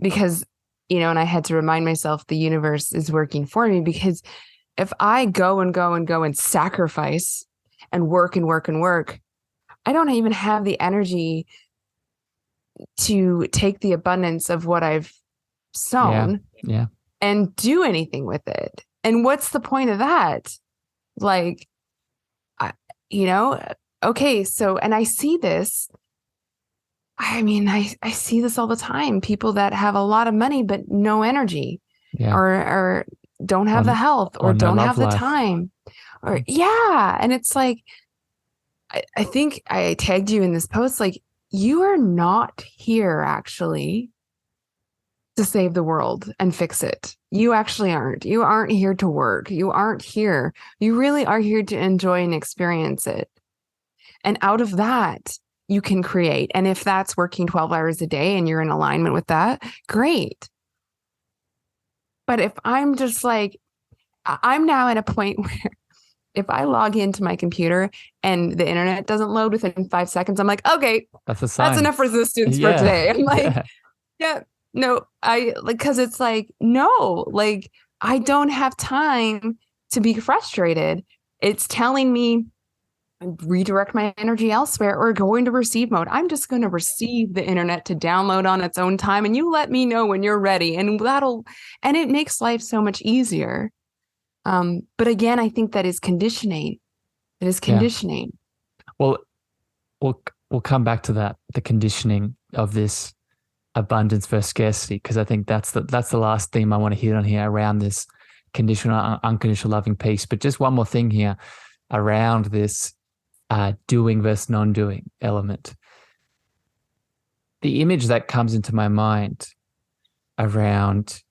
because, and I had to remind myself the universe is working for me, because if I go and sacrifice and work and work and work, I don't even have the energy to take the abundance of what I've sown and do anything with it. And what's the point of that? Like, okay, so, and I see this. I see this all the time. People that have a lot of money, but no energy, or don't have the health, or don't have the time, or and it's like, I think I tagged you in this post, like, you are not here actually to save the world and fix it. You actually aren't. You aren't here to work. You aren't here. You really are here to enjoy and experience it. And out of that, you can create. And if that's working 12 hours a day and you're in alignment with that, great. But if I'm just like, I'm now at a point where if I log into my computer and the internet doesn't load within 5 seconds, I'm like, okay, that's a sign. That's enough resistance for today. I'm like, no, because it's like, no, like, I don't have time to be frustrated. It's telling me redirect my energy elsewhere or go into receive mode. I'm just going to receive the internet to download on its own time, and you let me know when you're ready, and it makes life so much easier. But again, I think that is conditioning. It is conditioning. Well, we'll come back to that, the conditioning of this abundance versus scarcity, because I think that's the last theme I want to hit on here around this conditional, unconditional loving piece. But just one more thing here around this doing versus non-doing element. The image that comes into my mind around,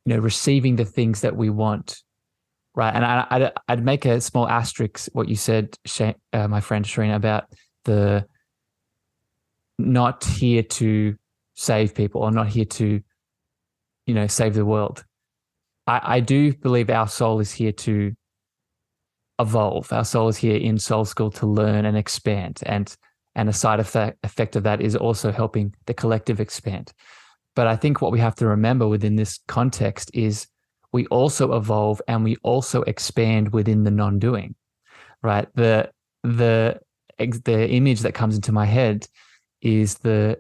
receiving the things that we want, right? And I'd make a small asterisk what you said, my friend Sheryne, about the not here to save people or not here to, save the world. I do believe our soul is here to evolve. Our soul is here in soul school to learn and expand. And a side effect of that is also helping the collective expand. But I think what we have to remember within this context is we also evolve and we also expand within the non-doing, right? The image that comes into my head is the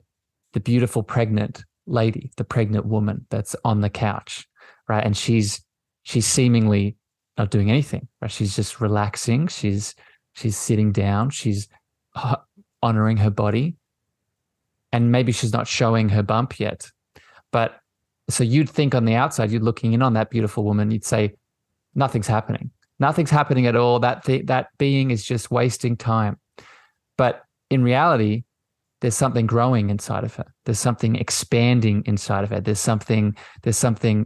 beautiful pregnant lady, the pregnant woman that's on the couch, right? And she's seemingly not doing anything, right? She's just relaxing. She's sitting down. She's honoring her body, and maybe she's not showing her bump yet. But so you'd think on the outside, you're looking in on that beautiful woman, you'd say, nothing's happening. Nothing's happening at all. That being is just wasting time. But in reality, there's something growing inside of her. There's something expanding inside of her. There's something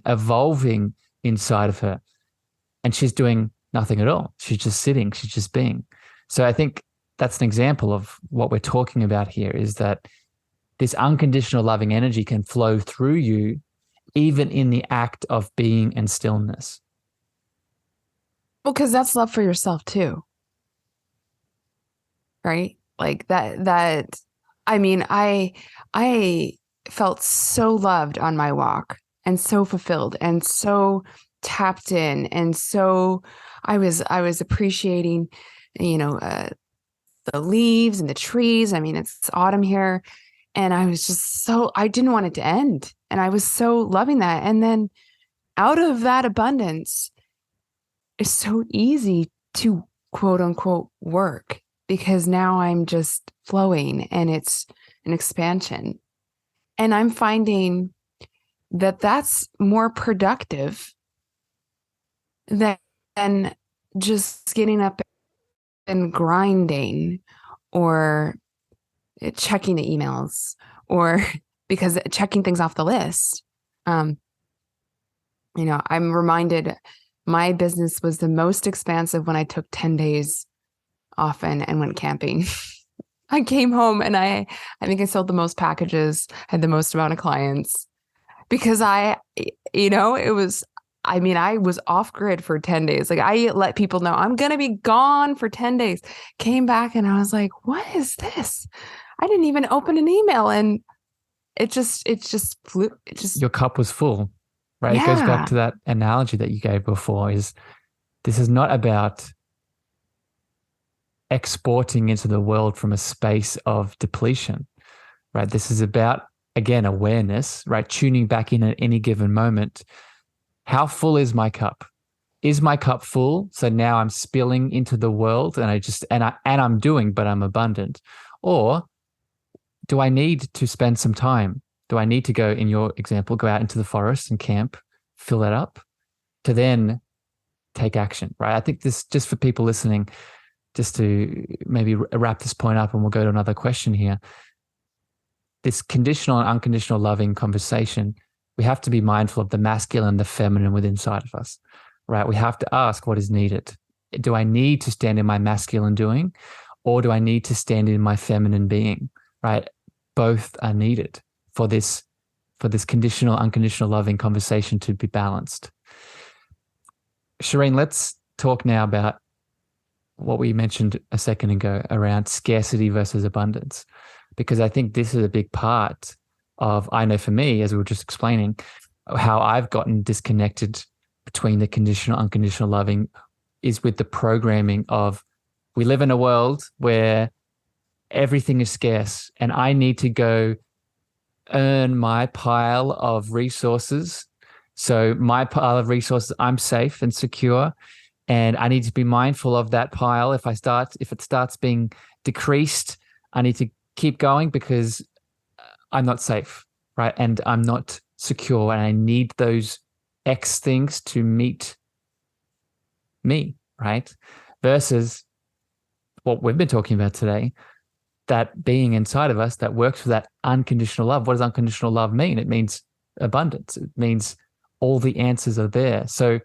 evolving inside of her. And she's doing nothing at all. She's just sitting. She's just being. So I think that's an example of what we're talking about here, is that this unconditional loving energy can flow through you even in the act of being and stillness. Well, because that's love for yourself too. Right? Like that, I felt so loved on my walk and so fulfilled and so tapped in. And so I was appreciating, the leaves and the trees. It's autumn here. And I was just I didn't want it to end. And I was so loving that. And then out of that abundance, it's so easy to quote unquote work, because now I'm just flowing and it's an expansion. And I'm finding that that's more productive than just getting up and grinding or checking the emails, or because checking things off the list. I'm reminded my business was the most expansive when I took 10 days off and went camping. I came home and I think I sold the most packages, had the most amount of clients, because I was off grid for 10 days. Like, I let people know I'm going to be gone for 10 days. Came back and I was like, what is this? I didn't even open an email, and it just flew. Your cup was full, right? Yeah. It goes back to that analogy that you gave before, this is not about exporting into the world from a space of depletion, right? This is about, again, awareness, right? Tuning back in at any given moment. How full is my cup? Is my cup full? So now I'm spilling into the world and I'm doing, but I'm abundant. Or do I need to spend some time? Do I need to go, in your example, go out into the forest and camp, fill that up, to then take action, right? I think this, just for people listening, just to maybe wrap this point up, and we'll go to another question here. This conditional and unconditional loving conversation, we have to be mindful of the masculine and the feminine within inside of us, right? We have to ask what is needed. Do I need to stand in my masculine doing, or do I need to stand in my feminine being, right? Both are needed for this conditional, unconditional loving conversation to be balanced. Sheryne, let's talk now about what we mentioned a second ago around scarcity versus abundance, because I think this is a big part of, I know for me, as we were just explaining, how I've gotten disconnected between the conditional, unconditional loving is with the programming of, we live in a world where everything is scarce and I need to go earn my pile of resources. So my pile of resources, I'm safe and secure, and I need to be mindful of that pile. If it starts being decreased, I need to keep going because I'm not safe, right? And I'm not secure, and I need those X things to meet me, right? Versus what we've been talking about today, that being inside of us that works for that unconditional love. What does unconditional love mean? It means abundance. It means all the answers are there. So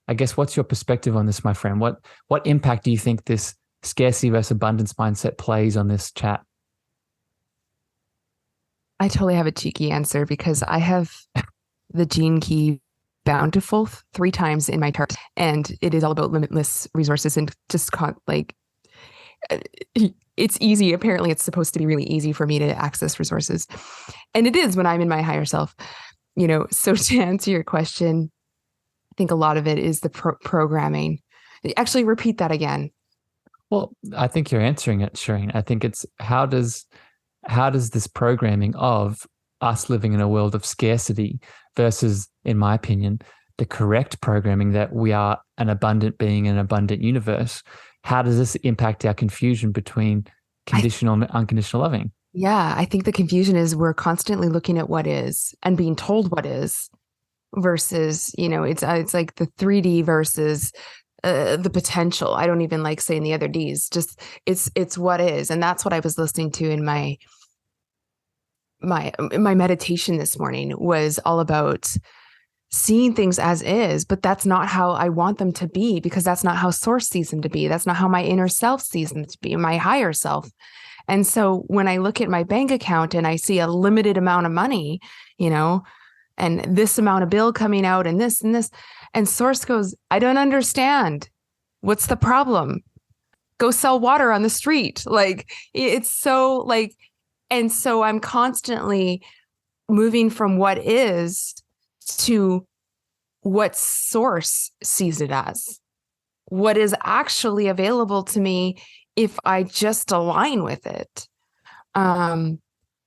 I guess, what's your perspective on this, my friend? What impact do you think this scarcity versus abundance mindset plays on this chat? I totally have a cheeky answer, because I have the gene key bountiful 3 times in my chart, and it is all about limitless resources and just it's easy. Apparently it's supposed to be really easy for me to access resources. And it is when I'm in my higher self, so to answer your question, I think a lot of it is the programming. Actually, repeat that again. Well, I think you're answering it, Sheryne. I think it's how does this programming of us living in a world of scarcity versus, in my opinion, the correct programming that we are an abundant being in an abundant universe, how does this impact our confusion between conditional and unconditional loving? Yeah, I think the confusion is we're constantly looking at what is and being told what is, versus, it's like the 3D versus the potential. I don't even like saying the other D's. Just it's what is, and that's what I was listening to in my meditation this morning, was all about seeing things as is, but that's not how I want them to be, because that's not how source sees them to be. That's not how my inner self sees them to be, my higher self. And so when I look at my bank account and I see a limited amount of money, and this amount of bill coming out and this, and source goes, I don't understand. What's the problem? Go sell water on the street. Like, it's so like, and so I'm constantly moving from what is to what source sees it as, what is actually available to me if I just align with it. And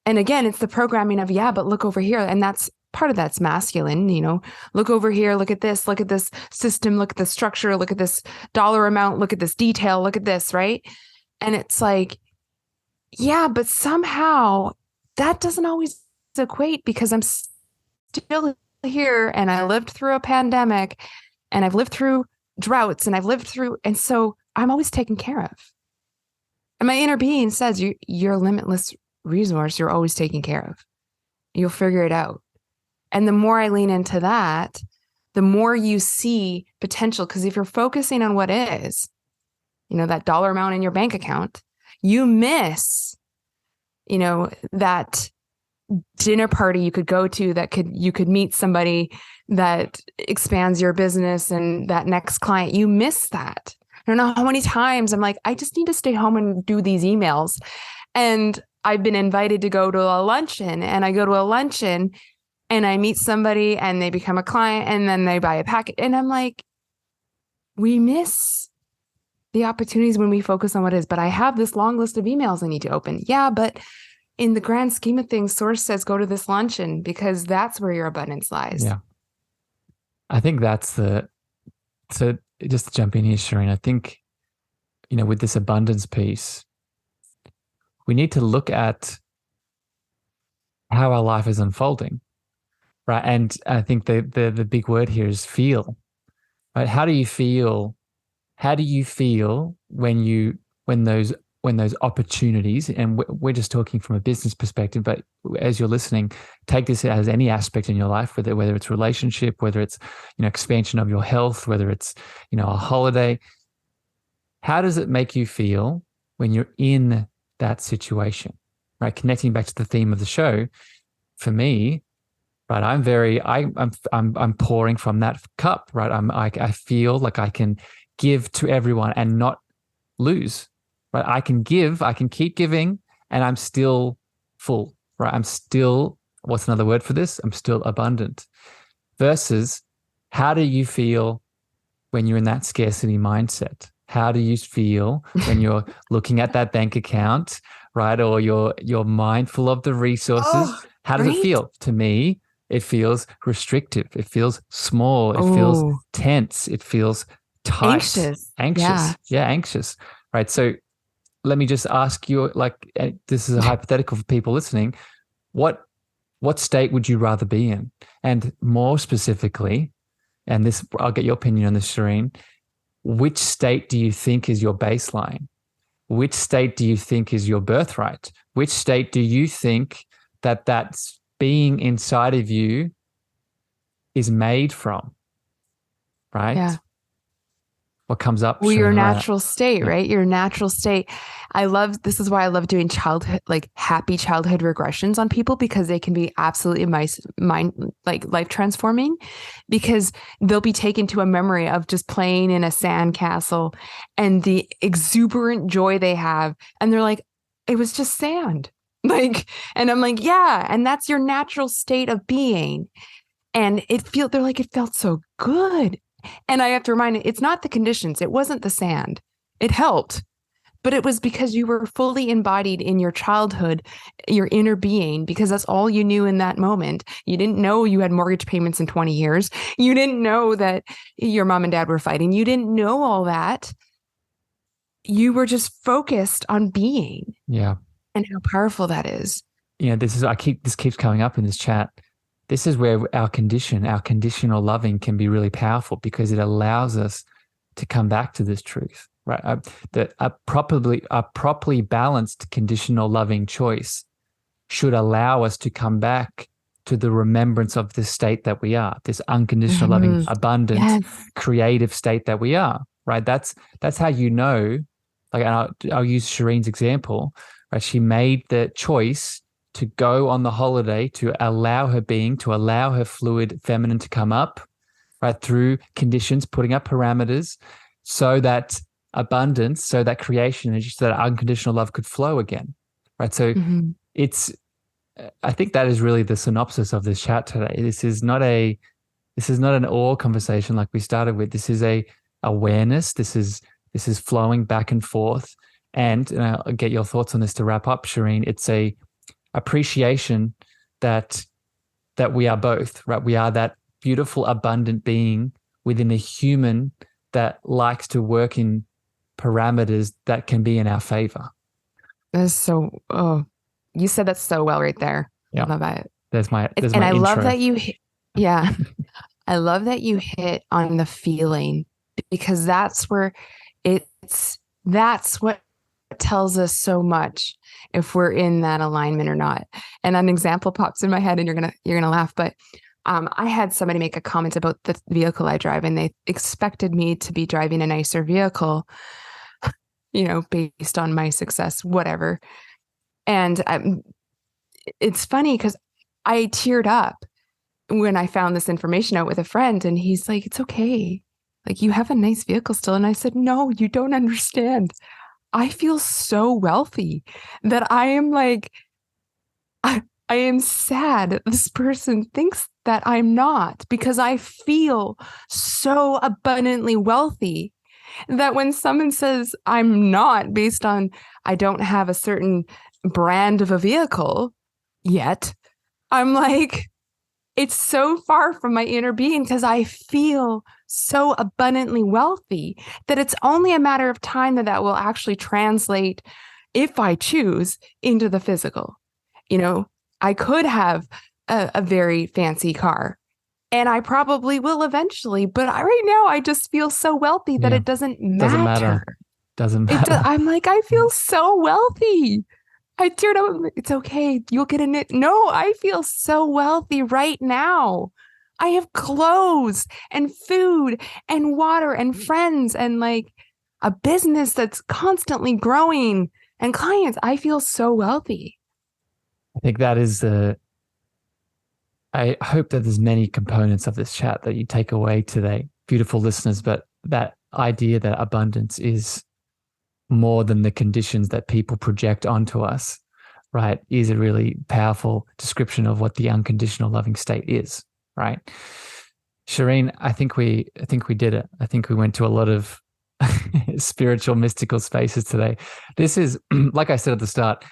again, it's the programming of, yeah, but look over here. And that's part of that's masculine, look over here, look at this system, look at the structure, look at this dollar amount, look at this detail, look at this, right? And it's like, yeah, but somehow that doesn't always equate because I'm still here and I lived through a pandemic and I've lived through droughts and and so I'm always taken care of. And my inner being says, you're a limitless resource. You're always taken care of. You'll figure it out. And the more I lean into that, the more you see potential. Because if you're focusing on what is, that dollar amount in your bank account, you miss, that dinner party you could go to you could meet somebody that expands your business and that next client. You miss that. I don't know how many times I'm like, I just need to stay home and do these emails. And I've been invited to go to a luncheon, and I go to a luncheon and I meet somebody and they become a client and then they buy a packet. And I'm like, we miss the opportunities when we focus on what is. But I have this long list of emails I need to open. Yeah, but in the grand scheme of things, Source says go to this luncheon because that's where your abundance lies. Yeah. I think so just to jump in here, Sheryne, I think, with this abundance piece, we need to look at how our life is unfolding, right? And I think the big word here is feel, right? How do you feel? How do you feel when those opportunities, and we're just talking from a business perspective, but as you're listening, take this as any aspect in your life, whether it's relationship, whether it's, expansion of your health, whether it's, a holiday. How does it make you feel when you're in that situation, right? Connecting back to the theme of the show, for me, right, I'm pouring from that cup, right? I feel like I can give to everyone and not lose. Right? I can keep giving, and I'm still full, right? What's another word for this? I'm still abundant. Versus, how do you feel when you're in that scarcity mindset? How do you feel when you're looking at that bank account, right? Or you're mindful of the resources? How does it feel? To me, it feels restrictive. It feels small. It feels tense. It feels tight. Anxious. Yeah, anxious. Right. So let me just ask you, this is a hypothetical for people listening. What state would you rather be in? And more specifically, and this, I'll get your opinion on this, Sheryne, which state do you think is your baseline? Which state do you think is your birthright? Which state do you think that's being inside of you is made from? Right? Yeah. What comes up? Well, your natural state, right? Your natural state. This is why I love doing happy childhood regressions on people, because they can be absolutely life transforming, because they'll be taken to a memory of just playing in a sandcastle and the exuberant joy they have. And they're like, it was just sand. And I'm like, yeah. And that's your natural state of being. And they're like, it felt so good. And I have to remind it's not the conditions. It wasn't the sand. It helped, but it was because you were fully embodied in your childhood, your inner being, because that's all you knew in that moment. You didn't know you had mortgage payments in 20 years. You didn't know that your mom and dad were fighting. You didn't know all that. You were just focused on being. Yeah. And how powerful that is. This keeps coming up in this chat. This is where our conditional loving can be really powerful, because it allows us to come back to this truth, right? A properly balanced conditional loving choice should allow us to come back to the remembrance of this state that we are, this unconditional loving, abundant, creative state that we are, right? That's how and I'll use Sheryne's example, right? She made the choice to go on the holiday, to allow her fluid feminine to come up, right, through conditions, putting up parameters, so that abundance, so that creation energy, so that unconditional love could flow again, right? So I think that is really the synopsis of this chat today. This is not an all conversation like we started with. This is a awareness. This is flowing back and forth. And I'll get your thoughts on this to wrap up, Sheryne. It's a appreciation that we are both, right? We are that beautiful, abundant being within a human that likes to work in parameters that can be in our favor. That is you said that so well right there. Yeah. I love it. There's my And I intro. love that yeah, I love that you hit on the feeling, because that's where that's what tells us so much if we're in that alignment or not. And an example pops in my head, and you're gonna laugh, but I had somebody make a comment about the vehicle I drive, and they expected me to be driving a nicer vehicle, based on my success, whatever. And it's funny because I teared up when I found this information out with a friend, and he's like, "It's okay. Like, you have a nice vehicle still." And I said, "No, you don't understand. I feel so wealthy that I am like, I am sad that this person thinks that I'm not, because I feel so abundantly wealthy that when someone says I'm not, based on I don't have a certain brand of a vehicle yet, I'm like, it's so far from my inner being, because I feel so abundantly wealthy that it's only a matter of time that will actually translate, if I choose, into the physical. I could have a very fancy car, and I probably will eventually, but right now I just feel so wealthy that it doesn't matter. Doesn't matter. I'm like, I feel so wealthy. I teared up. It's okay. You'll get a knit. No, I feel so wealthy right now. I have clothes and food and water and friends and like a business that's constantly growing and clients. I feel so wealthy. I think that is I hope that there's many components of this chat that you take away today, beautiful listeners, but that idea that abundance is more than the conditions that people project onto us, right, is a really powerful description of what the unconditional loving state is, right? Sheryne, I think we did it. I think we went to a lot of spiritual, mystical spaces today. This is, like I said at the start,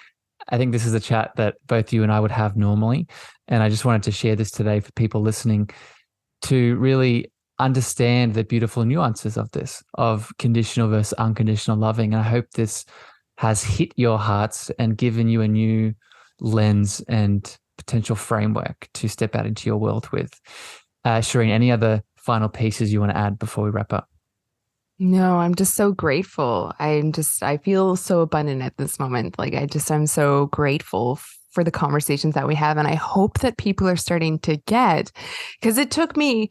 I think this is a chat that both you and I would have normally. And I just wanted to share this today for people listening to really understand the beautiful nuances of this, of conditional versus unconditional loving. And I hope this has hit your hearts and given you a new lens and potential framework to step out into your world with. Sheryne, any other final pieces you want to add before we wrap up? No, I'm just so grateful. I feel so abundant at this moment. Like, I'm so grateful for the conversations that we have. And I hope that people are starting to get, because it took me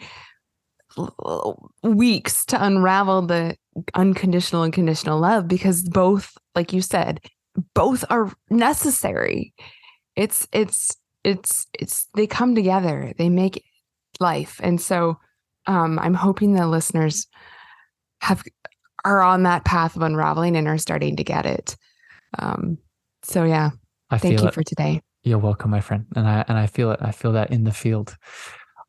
weeks to unravel the unconditional and conditional love, because both, like you said, both are necessary. They come together, they make life. And so I'm hoping the listeners are on that path of unraveling and are starting to get it. So yeah, thank you for today. You're welcome, my friend. And I feel it. I feel that in the field.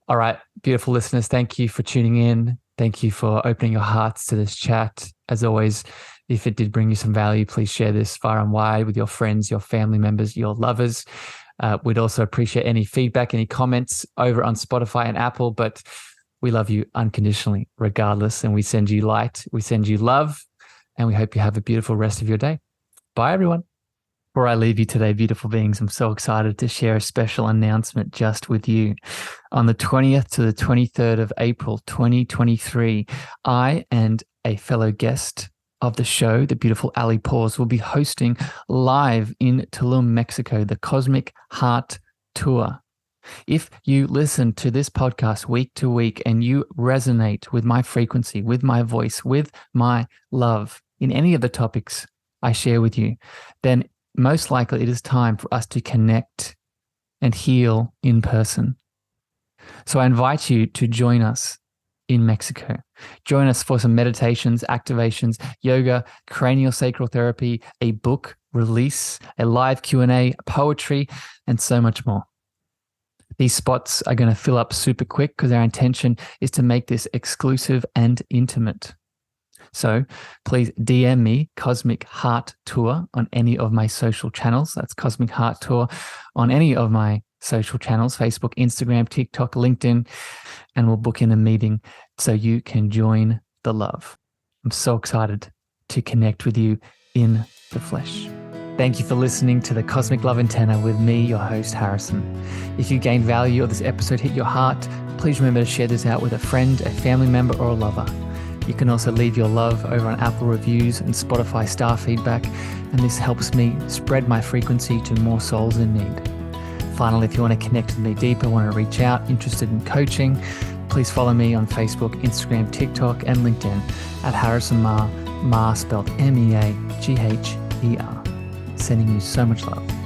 All right, beautiful listeners, thank you for tuning in. Thank you for opening your hearts to this chat. As always, if it did bring you some value, please share this far and wide with your friends, your family members, your lovers. We'd also appreciate any feedback, any comments over on Spotify and Apple, but we love you unconditionally, regardless. And we send you light, we send you love, and we hope you have a beautiful rest of your day. Bye, everyone. Before I leave you today, beautiful beings, I'm so excited to share a special announcement just with you. On the 20th to the 23rd of April, 2023, I and a fellow guest of the show, the beautiful Ali Paws, will be hosting live in Tulum, Mexico, the Cosmic Heart Tour. If you listen to this podcast week to week and you resonate with my frequency, with my voice, with my love in any of the topics I share with you, then most likely it is time for us to connect and heal in person. So I invite you to join us in Mexico. Join us for some meditations, activations, yoga, craniosacral therapy, a book release, a live Q&A, poetry, and so much more. These spots are going to fill up super quick because our intention is to make this exclusive and intimate. So please DM me Cosmic Heart Tour on any of my social channels. That's Cosmic Heart Tour on any of my social channels, Facebook, Instagram, TikTok, LinkedIn, and we'll book in a meeting so you can join the love. I'm so excited to connect with you in the flesh. Thank you for listening to the Cosmic Love Antenna with me, your host, Harrison. If you gained value or this episode hit your heart, please remember to share this out with a friend, a family member, or a lover. You can also leave your love over on Apple reviews and Spotify star feedback, and this helps me spread my frequency to more souls in need. Finally, if you want to connect with me deeper, want to reach out, interested in coaching, please follow me on Facebook, Instagram, TikTok, and LinkedIn at Harrison Meagher, spelled Meagher. Sending you so much love.